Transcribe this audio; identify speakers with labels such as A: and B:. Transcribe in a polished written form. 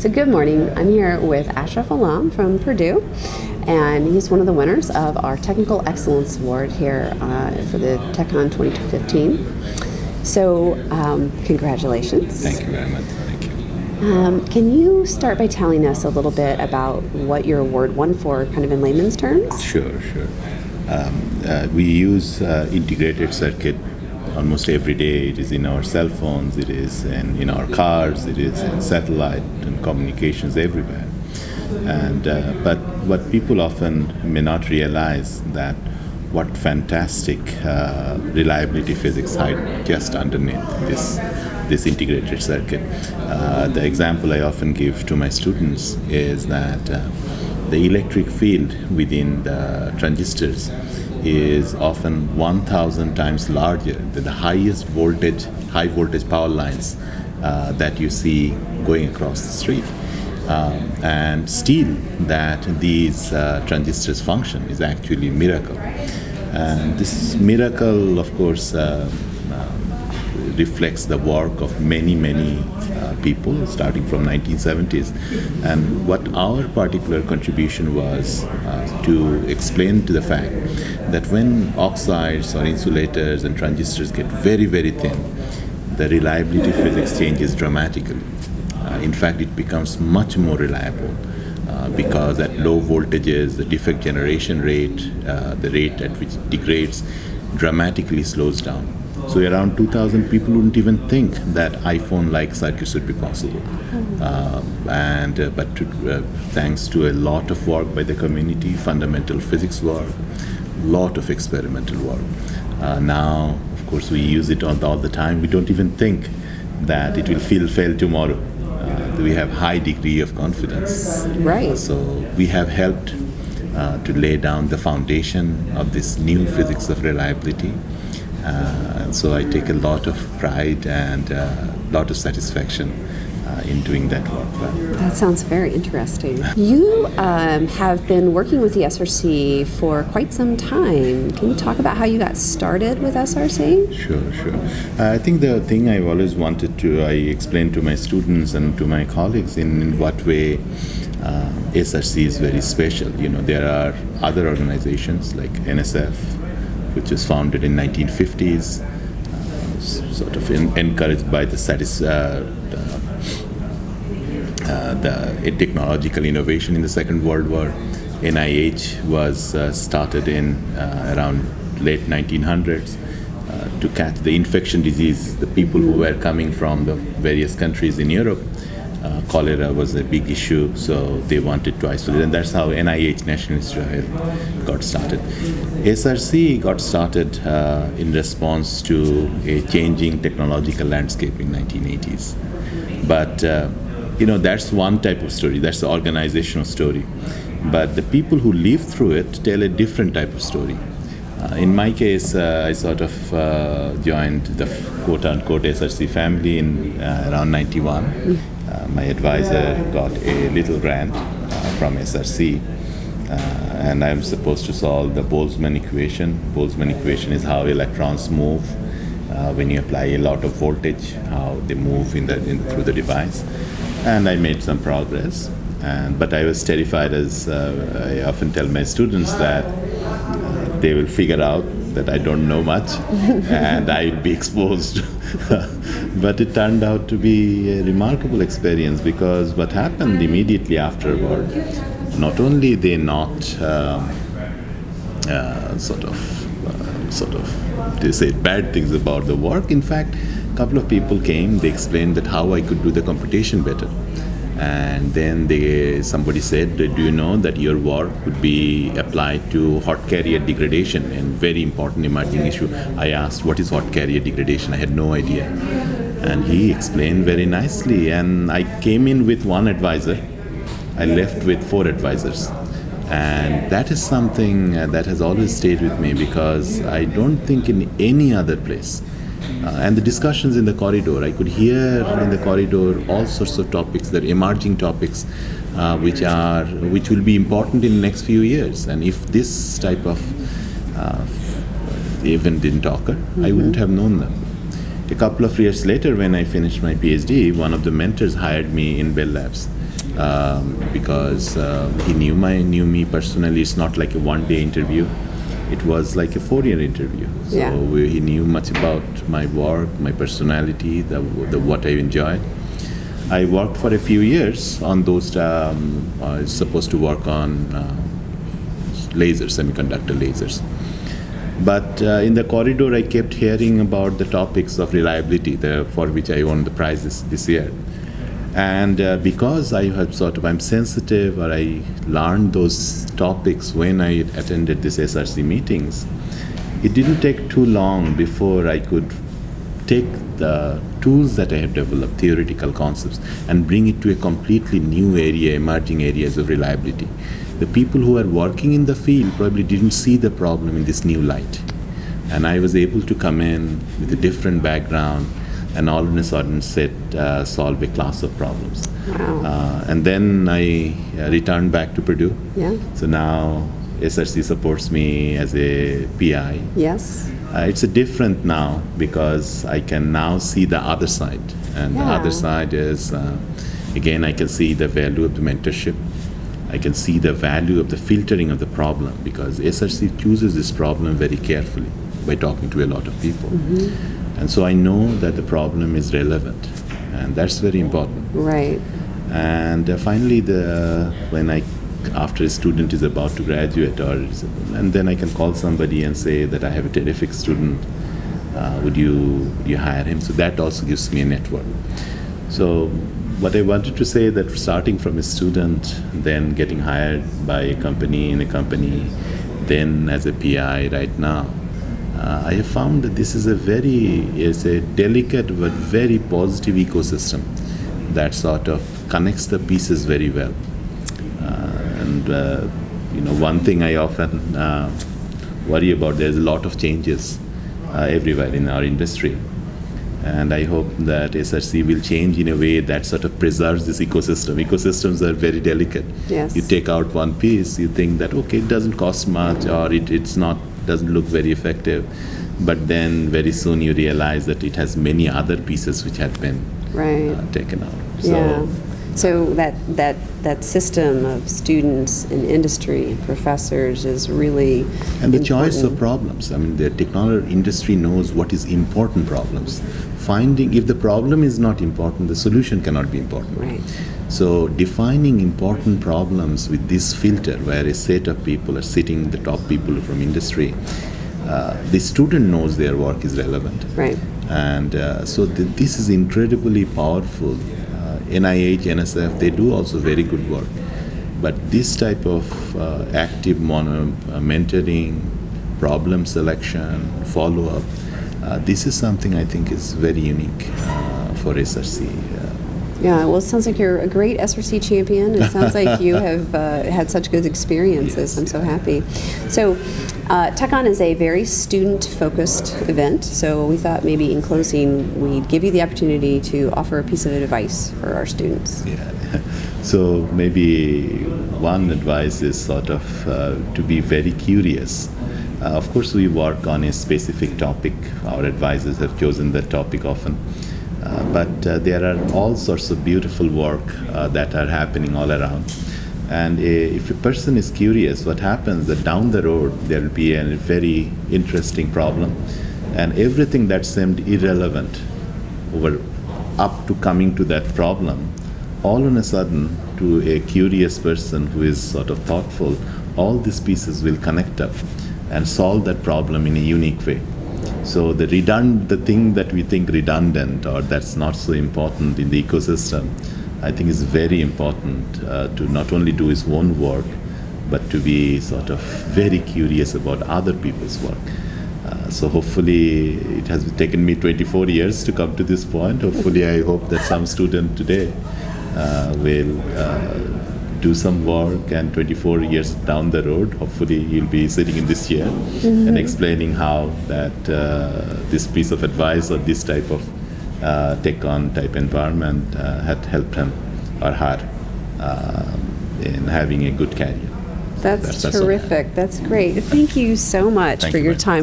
A: So good morning. I'm here with Ashraful Alam from Purdue, and he's one of the winners of our Technical Excellence Award here for the TechCon 2015. So congratulations.
B: Thank you very much. Thank you.
A: Can you start by telling us a little bit about what your award won for, kind of in layman's terms?
B: Sure. We use integrated circuit almost every day. It is in our cell phones, it is in our cars, it is in satellite and communications everywhere. And but what people often may not realize that what fantastic reliability physics hide just underneath this integrated circuit. The example I often give to my students is that the electric field within the transistors is often 1,000 times larger than the high voltage power lines that you see going across the street. And still that these transistors function is actually a miracle. And this miracle, of course, reflects the work of many people starting from 1970s. And what our particular contribution was to explain to the fact that when oxides or insulators and transistors get very thin, the reliability physics changes dramatically. In fact, it becomes much more reliable because at low voltages, the defect generation rate, the rate at which it degrades, dramatically slows down. So around 2,000 people wouldn't even think that iPhone-like circuits would be possible. But thanks to a lot of work by the community, fundamental physics work, lot of experimental work. Now, of course, we use it all the time. We don't even think that it will fail tomorrow. We have high degree of confidence.
A: Right.
B: So we have helped to lay down the foundation of this new physics of reliability. So I take a lot of pride and a lot of satisfaction in doing that work.
A: That sounds very interesting. You have been working with the SRC for quite some time. Can you talk about how you got started with SRC?
B: Sure. I think the thing I've always wanted to, I explain to my students and to my colleagues in what way SRC is very special. There are other organizations like NSF, which was founded in 1950s, sort of encouraged by the technological innovation in the Second World War. NIH was started in around late 1900s to catch the infection disease, the people who were coming from the various countries in Europe. Cholera was a big issue, so they wanted to isolate, and that's how NIH, National Institute of Health, got started. SRC got started in response to a changing technological landscape in 1980s. But that's one type of story. That's the organizational story. But the people who live through it tell a different type of story. In my case, I sort of joined the quote-unquote SRC family in around 91. My advisor got a little grant from SRC, and I'm supposed to solve the Boltzmann equation. Boltzmann equation is how electrons move when you apply a lot of voltage, how they move through the device. And I made some progress, but I was terrified, as I often tell my students, that they will figure out that I don't know much and I'll be exposed. But it turned out to be a remarkable experience, because what happened immediately afterward, not only they not they said bad things about the work. In fact, a couple of people came, they explained that how I could do the computation better. And then somebody said, do you know that your work could be applied to hot carrier degradation, and very important emerging issue. I asked, what is hot carrier degradation? I had no idea. And he explained very nicely, and I came in with one advisor. I left with 4 advisors. And that is something that has always stayed with me, because I don't think in any other place. And the discussions in the corridor, I could hear in the corridor all sorts of topics, that emerging topics, which will be important in the next few years. And if this type of event didn't occur, I wouldn't have known them. A couple of years later, when I finished my PhD, one of the mentors hired me in Bell Labs because he knew me personally. It's not like a one-day interview. It was like a 4-year interview. So
A: Yeah.
B: he knew much about my work, my personality, the what I enjoyed. I worked for a few years on those. I was supposed to work on lasers, semiconductor lasers. But in the corridor, I kept hearing about the topics of reliability, for which I won the prizes this year. And because I'm sensitive, or I learned those topics when I attended these SRC meetings, it didn't take too long before I could take the tools that I have developed, theoretical concepts, and bring it to a completely new area, emerging areas of reliability. The people who are working in the field probably didn't see the problem in this new light. And I was able to come in with a different background and all of a sudden solve a class of problems.
A: Wow.
B: And then I returned back to Purdue.
A: Yeah.
B: So now SRC supports me as a PI.
A: Yes.
B: It's a different now because I can now see the other side. And the
A: Yeah.
B: other side is, again, I can see the value of the mentorship. I can see the value of the filtering of the problem because SRC chooses this problem very carefully by talking to a lot of people.
A: Mm-hmm.
B: And so I know that the problem is relevant, and that's very important.
A: Right.
B: And finally, after a student is about to graduate, and then I can call somebody and say that I have a terrific student. Would you hire him? So that also gives me a network. So what I wanted to say that starting from a student, then getting hired by a company, then as a PI right now, I have found that this is a delicate but very positive ecosystem that sort of connects the pieces very well. One thing I often worry about, there's a lot of changes everywhere in our industry. And I hope that SRC will change in a way that sort of preserves this ecosystem. Ecosystems are very delicate.
A: Yes.
B: You take out one piece, you think that, okay, it doesn't cost much, or doesn't look very effective. But then very soon you realize that it has many other pieces which have been taken out.
A: Yeah. So that system of students and industry and professors is really
B: and the
A: important.
B: choice of problems. I mean, the technology industry knows what is important problems. If the problem is not important, the solution cannot be important.
A: Right.
B: So defining important problems with this filter, where a set of people are sitting, the top people from industry, the student knows their work is relevant.
A: Right.
B: And this is incredibly powerful. NIH, NSF, they do also very good work. But this type of active mentoring, problem selection, follow-up, this is something I think is very unique for SRC.
A: Yeah, well, it sounds like you're a great SRC champion. It sounds like you have had such good experiences.
B: Yes,
A: I'm so happy. So, TechOn is a very student-focused event, so we thought maybe in closing we'd give you the opportunity to offer a piece of advice for our students.
B: Yeah. So maybe one advice is sort of to be very curious. Of course, we work on a specific topic. Our advisors have chosen that topic often. But there are all sorts of beautiful work that are happening all around. And if a person is curious, what happens that down the road there will be a very interesting problem, and everything that seemed irrelevant up to coming to that problem, all on a sudden, to a curious person who is sort of thoughtful, all these pieces will connect up and solve that problem in a unique way. So the thing that we think redundant or that's not so important in the ecosystem, I think is very important to not only do his own work, but to be sort of very curious about other people's work. So hopefully, it has taken me 24 years to come to this point. Hopefully, I hope that some student today will do some work, and 24 years down the road, hopefully you'll be sitting in this chair and explaining how that this piece of advice or this type of TechOn type environment had helped him or her in having a good career.
A: That's terrific. That's great. Thank you so much
B: Thank
A: for
B: you,
A: your
B: ma'am.
A: time.